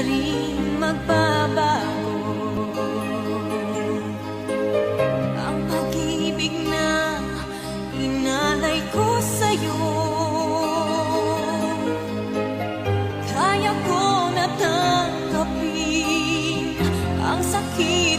rin magbabago. Ang pag-ibig na inalay ko sa'yo, kaya ko na tanggapin ang sakit